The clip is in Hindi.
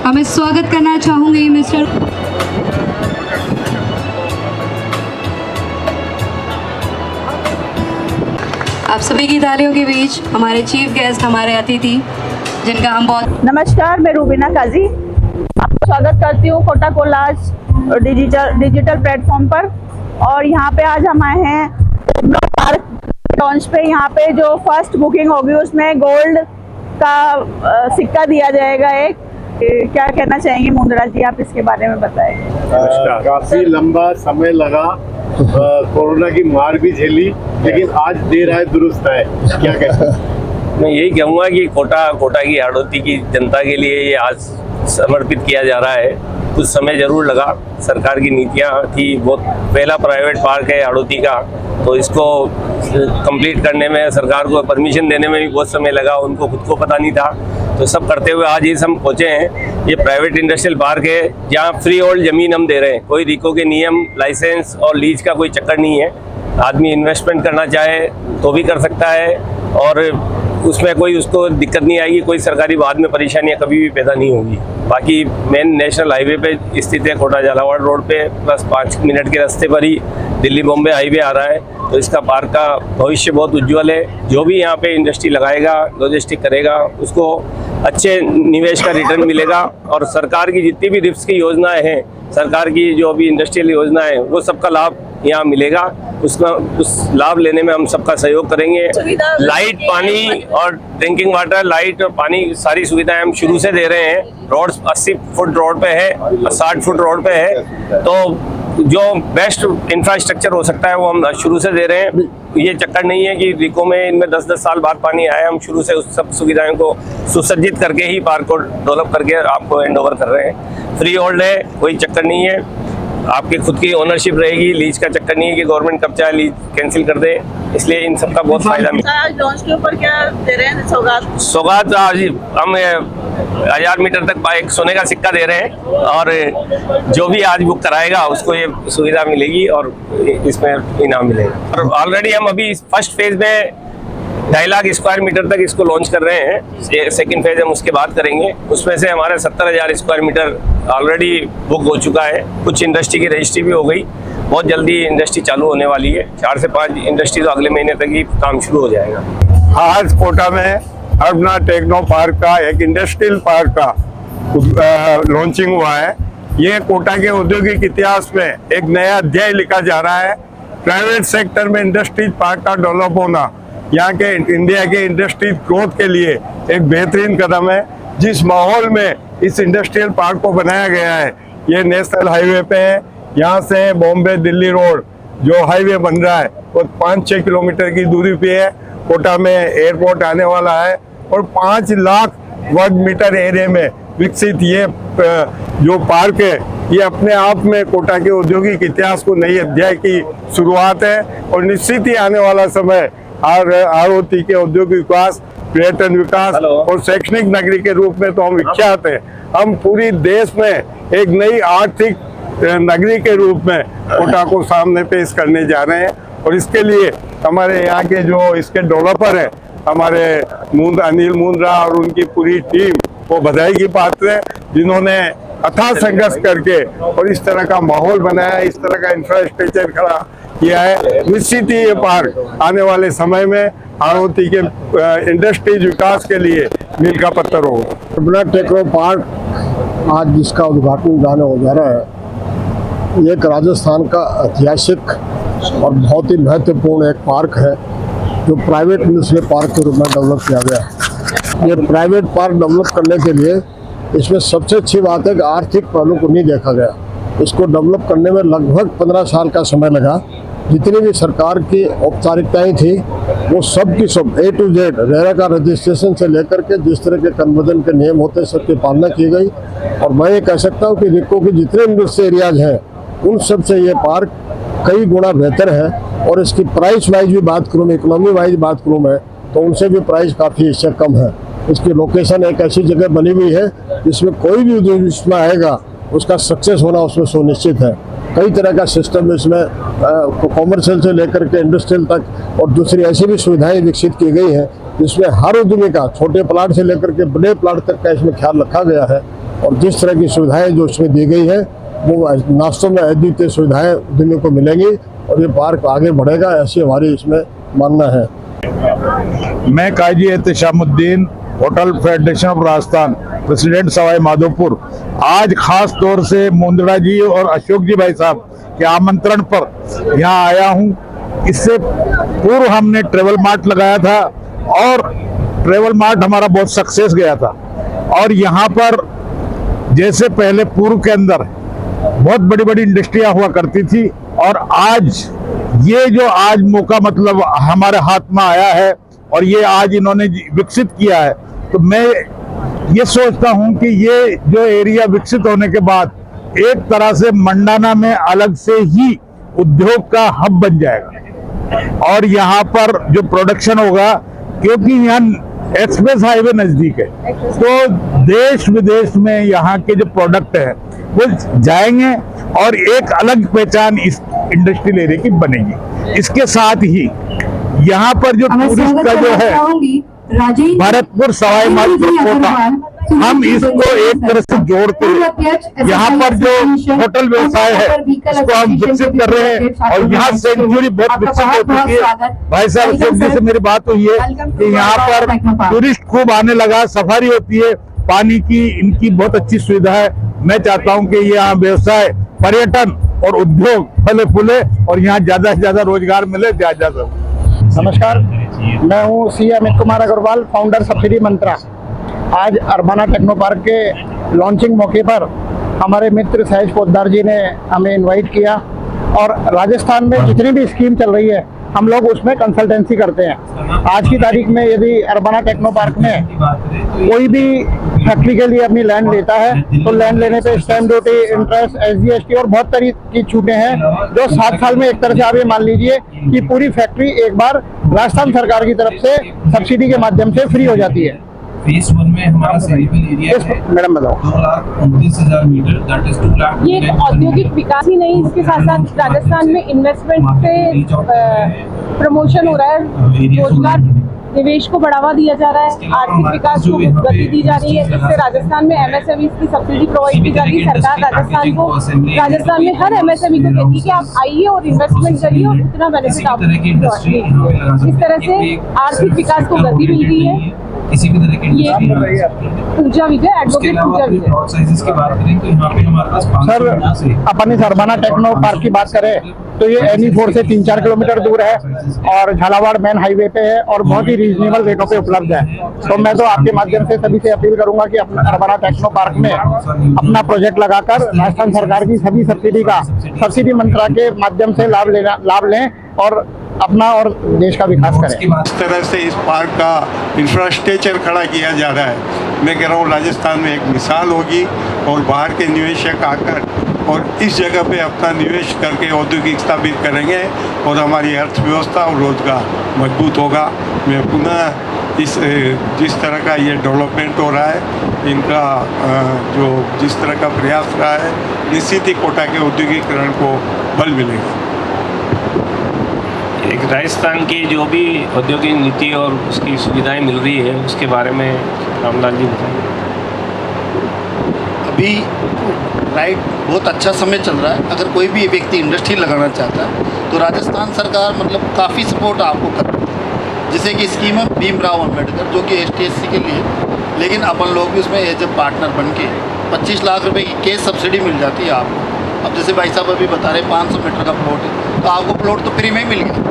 और मैं स्वागत करना चाहूँगी मिस्टर आप सभी की तालियों के बीच हमारे चीफ गेस्ट, हमारे अतिथि जिनका हम बहुत नमस्कार, मैं रूबीना काजी आपका स्वागत करती हूँ कोटा कोलाज डिजिटल प्लेटफॉर्म पर। और यहाँ पे आज हम आए हैं पार्क लॉन्च पे। यहाँ पे जो फर्स्ट बुकिंग होगी उसमें गोल्ड का सिक्का दिया जाएगा एक। क्या कहना चाहेंगे मुंद्रा जी, आप इसके बारे में बताएं। काफी लंबा समय लगा, कोरोना की मार भी झेली, लेकिन आज देर आए दुरुस्त है। क्या कहते हैं? मैं यही कहूँगा कि कोटा की हाड़ौती की जनता के लिए ये आज समर्पित किया जा रहा है। कुछ समय जरूर लगा, सरकार की नीतियाँ थी, बहुत पहला प्राइवेट पार्क है हाड़ौती का, तो इसको कंप्लीट करने में, सरकार को परमिशन देने में भी बहुत समय लगा, उनको खुद को पता नहीं था। तो सब करते हुए आज हम पहुँचे हैं। ये प्राइवेट इंडस्ट्रियल पार्क है जहाँ फ्री होल्ड ज़मीन हम दे रहे हैं। कोई रिको के नियम, लाइसेंस और लीज का कोई चक्कर नहीं है। आदमी इन्वेस्टमेंट करना चाहे तो भी कर सकता है और उसमें कोई उसको दिक्कत नहीं आएगी, कोई सरकारी बाद में परेशानियां कभी भी पैदा नहीं होगी। बाकी मेन नेशनल हाईवे पे स्थित है, कोटा झालावाड़ रोड पे, बस 5 मिनट के रास्ते पर ही दिल्ली बॉम्बे हाईवे आ रहा है। तो इसका पार्क का भविष्य बहुत उज्ज्वल है। जो भी यहाँ पे इंडस्ट्री लगाएगा, लॉजिस्टिक करेगा, उसको अच्छे निवेश का रिटर्न मिलेगा। और सरकार की जितनी भी रिप्स की योजनाएं हैं, सरकार की जो अभी इंडस्ट्रियल योजनाएं हैं, वो सबका लाभ यहाँ मिलेगा। उस लाभ लेने में हम सबका सहयोग करेंगे। लाइट, पानी और ड्रिंकिंग वाटर, लाइट और पानी, सारी सुविधाएं हम शुरू से दे रहे हैं। रोड 80 फुट रोड पे है, 60 फुट रोड पे है, तो जो बेस्ट इंफ्रास्ट्रक्चर हो सकता है वो हम शुरू से दे रहे हैं। ये चक्कर नहीं है कि रिको में इनमें 10-10 साल बाद पानी आया। हम शुरू से उस सब सुविधाओं को सुसज्जित करके ही पार्क को डेवलप करके आपको हैंड ओवर कर रहे हैं। फ्री होल्ड है, कोई चक्कर नहीं है, आपकी खुद की ओनरशिप रहेगी। लीज का चक्कर नहीं है कि गवर्नमेंट कब चाहे लीज कैंसिल कर दे, इसलिए इन सब का बहुत फायदा मिलता है। लॉन्च के ऊपर क्या दे रहे हैं सौगात? आज हम 1000 मीटर तक एक सोने का सिक्का दे रहे हैं और जो भी आज बुक कराएगा उसको ये सुविधा मिलेगी और इसमें इनाम मिलेगा। और ऑलरेडी हम अभी फर्स्ट फेज में 2.5 लाख स्क्वायर मीटर तक इसको लॉन्च कर रहे हैं। सेकंड फेज हम उसके बाद करेंगे। उसमें से हमारे 70,000 स्क्वायर मीटर ऑलरेडी बुक हो चुका है। कुछ इंडस्ट्री की रजिस्ट्री भी हो गई। बहुत जल्दी इंडस्ट्री चालू होने वाली है। 4 से 5 इंडस्ट्री तो अगले महीने तक ही काम शुरू हो जाएगा। आज कोटा में अर्बना टेक्नो पार्क का एक इंडस्ट्रियल पार्क का लॉन्चिंग हुआ है। ये कोटा के औद्योगिक इतिहास में एक नया अध्याय लिखा जा रहा है। प्राइवेट सेक्टर में इंडस्ट्रियल पार्क का डेवलप होना यहाँ के इंडिया के इंडस्ट्री ग्रोथ के लिए एक बेहतरीन कदम है। जिस माहौल में इस इंडस्ट्रियल पार्क को बनाया गया है, ये नेशनल हाईवे पे है। यहाँ से बॉम्बे दिल्ली रोड जो हाईवे बन रहा है वो 5-6 किलोमीटर की दूरी पे है। कोटा में एयरपोर्ट आने वाला है और 5 लाख वर्ग मीटर एरिया में विकसित ये जो पार्क है, ये अपने आप में कोटा के औद्योगिक इतिहास को नई अध्याय की शुरुआत है। और निश्चित ही आने वाला समय हाड़ौती के औद्योगिक विकास, पर्यटन विकास और शैक्षणिक नगरी के रूप में तो हम विख्यात हैं। हम पूरी देश में एक नई आर्थिक नगरी के रूप में कोटा को सामने पेश करने जा रहे हैं। और इसके लिए हमारे यहाँ के जो इसके डेवलपर हैं, हमारे अनिल मुंद्रा और उनकी पूरी टीम, वो बधाई की पात्र है, जिन्होंने अथाह संघर्ष करके और इस तरह का माहौल बनाया, इस तरह का इंफ्रास्ट्रक्चर खड़ा किया है। निश्चित ही ये पार्क आने वाले समय में हाड़ौती के इंडस्ट्रीज विकास के लिए मील का पत्थर होगा। अर्बना टेक्नो पार्क आज जिसका उद्घाटन जाने हो जा रहा है, ये एक राजस्थान का ऐतिहासिक और बहुत ही महत्वपूर्ण एक पार्क है जो प्राइवेट इंडस्ट्रियल पार्क के रूप में डेवलप किया गया है। ये प्राइवेट पार्क डेवलप करने के लिए इसमें सबसे अच्छी बात है कि आर्थिक पहलू को नहीं देखा गया। इसको डेवलप करने में लगभग 15 साल का समय लगा। जितनी भी सरकार की औपचारिकताएं थी वो सब की सब A to Z, रेरा का रजिस्ट्रेशन से लेकर के जिस तरह के कन्वर्जन के नियम होते हैं सबकी पालना की गई। और मैं ये कह सकता हूँ कि रिको के जितने इंडस्ट्री एरियाज हैं उन सब से ये पार्क कई गुना बेहतर है। और इसकी प्राइस वाइज भी बात करूँ मैं, इकोनॉमी वाइज बात करूँ मैं, तो उनसे भी प्राइस काफ़ी इससे कम है। इसकी लोकेशन एक ऐसी जगह बनी हुई है जिसमें कोई भी उद्योग इसमें आएगा उसका सक्सेस होना उसमें सुनिश्चित है। कई तरह का सिस्टम इसमें कॉमर्शियल से लेकर के इंडस्ट्रियल तक और दूसरी ऐसी भी सुविधाएं विकसित की गई हैं जिसमें हर उद्यमी का छोटे प्लाट से लेकर के बड़े प्लाट तक का इसमें ख्याल रखा गया है। और जिस तरह की सुविधाएं जो इसमें दी गई है वो नाश्तों में अद्वितीय सुविधाएं दुनिया को मिलेंगी और ये पार्क आगे बढ़ेगा, ऐसी हमारी इसमें मानना है। मैं Kazi Ehteshamuddin, hotel federation of Rajasthan, president Sawai Madhopur, आज खास तौर से मुंद्रा जी और अशोक जी भाई साहब के आमंत्रण पर यहाँ आया हूँ। इससे पूर्व हमने ट्रेवल मार्ट लगाया था और ट्रेवल मार्ट हमारा बहुत सक्सेस गया था। और यहाँ पर जैसे पहले पूर्व के अंदर बहुत बड़ी बड़ी इंडस्ट्रियाँ हुआ करती थी और आज ये जो आज मौका मतलब हमारे हाथ में आया है और ये आज इन्होंने विकसित किया है, तो मैं ये सोचता हूँ कि ये जो एरिया विकसित होने के बाद एक तरह से मंडाना में अलग से ही उद्योग का हब बन जाएगा। और यहाँ पर जो प्रोडक्शन होगा, क्योंकि यहाँ एक्सप्रेस हाईवे नजदीक है, तो देश विदेश में यहाँ के जो प्रोडक्ट हैं वो जाएंगे और एक अलग पहचान इस इंडस्ट्रियल एरिया की बनेगी। इसके साथ ही यहाँ पर जो टूरिस्ट का जो है भरतपुर सवाई माधोपुर कोटा, हम इसको एक तरह से जोड़ते हैं। यहाँ पर जो होटल व्यवसाय है इसको हम विकसित कर रहे हैं और यहाँ सेंचुरी बहुत विकसित हो चुकी है। भाई साहब अशोक जी से मेरी बात हुई है कि यहाँ पर टूरिस्ट खूब आने लगा, सफारी होती है, पानी की इनकी बहुत अच्छी सुविधा है। मैं चाहता हूँ कि यहाँ व्यवसाय, पर्यटन और उद्योग फले फूले और यहाँ ज्यादा से ज्यादा रोजगार मिले। ज्यादा नमस्कार, मैं हूँ सी अमित कुमार अग्रवाल, फाउंडर सब्सिडी मंत्रा। आज अरबाना टेक्नो पार्क के लॉन्चिंग मौके पर हमारे मित्र सहज पोद्दार जी ने हमें इनवाइट किया और राजस्थान में जितनी भी स्कीम चल रही है हम लोग उसमें कंसल्टेंसी करते हैं। आज की तारीख में यदि अरबाना टेक्नो पार्क में कोई भी फैक्ट्री के लिए अपनी लैंड लेता है तो लैंड लेने पे स्टैम्प ड्यूटी, इंटरेस्ट, SGST और बहुत तरह की छूटें हैं जो 7 साल में एक तरह से आप ये मान लीजिए कि पूरी फैक्ट्री एक बार राजस्थान सरकार की तरफ से सब्सिडी के माध्यम से फ्री हो जाती है। फेज 1 में हमारा सेलेबल एरिया है मैडम बताओ 2,29,000 मीटर, दैट इज 2 लाख। ये एक औद्योगिक विकास ही नहीं, इसके साथ साथ राजस्थान में इन्वेस्टमेंट से प्रमोशन हो रहा है, रोजगार निवेश को बढ़ावा दिया जा रहा है, आर्थिक विकास को गति दी जा रही है। इससे राजस्थान में MSME की सब्सिडी प्रोवाइड की जा रही है। सरकार राजस्थान में हर MSME को कहती है कि आप आइए और इन्वेस्टमेंट करिए और उतना बेनिफिट आप लीजिए। इस तरह से आर्थिक विकास को गति मिल रही है। इसी की तरह की पूजा विजय, एडवोकेट पूजा विजय। साइजेस की बात करें तो यहाँ पे हमारे पास 500 सर, अपन इस अरबाना टेक्नो पार्क की बात करें तो ये NE4 से 3-4 किलोमीटर दूर है और झालावाड़ मेन हाईवे पे है और बहुत ही रीजनेबल रेटों पे उपलब्ध है। तो मैं तो आपके माध्यम से सभी से अपील करूंगा कि अपना अरबाना टेक्नो पार्क में अपना प्रोजेक्ट लगाकर राजस्थान सरकार की सभी सब्सिडी मंत्रा के माध्यम से लाभ लें और अपना और देश का विकास करें। इस तरह से इस पार्क का इंफ्रास्ट्रक्चर खड़ा किया जा रहा है। मैं कह रहा हूँ राजस्थान में एक मिसाल होगी और बाहर के निवेशक आकर और इस जगह पे अपना निवेश करके औद्योगिक स्थापित करेंगे और हमारी अर्थव्यवस्था और रोजगार मजबूत होगा। मैं पुनः इस जिस तरह का ये डेवलपमेंट हो रहा है, इनका जो जिस तरह का प्रयास रहा है, निश्चित ही कोटा के औद्योगिकरण को बल मिलेगा। एक राजस्थान की जो भी औद्योगिक नीति और उसकी सुविधाएं मिल रही है उसके बारे में रामलाल जी बताएंगे। अभी राइट बहुत अच्छा समय चल रहा है। अगर कोई भी व्यक्ति इंडस्ट्री लगाना चाहता है तो राजस्थान सरकार मतलब काफ़ी सपोर्ट आपको कर रही है। जैसे कि स्कीम है भीमराव अम्बेडकर जो कि ST/SC के लिए, लेकिन अपन लोग भी उसमें एज ए पार्टनर बन के 25 लाख रुपए की कैश सब्सिडी मिल जाती है आपको। अब जैसे भाई साहब अभी बता रहे 500 मीटर का प्लॉट है तो आपको प्लॉट तो फ्री में ही मिल गया।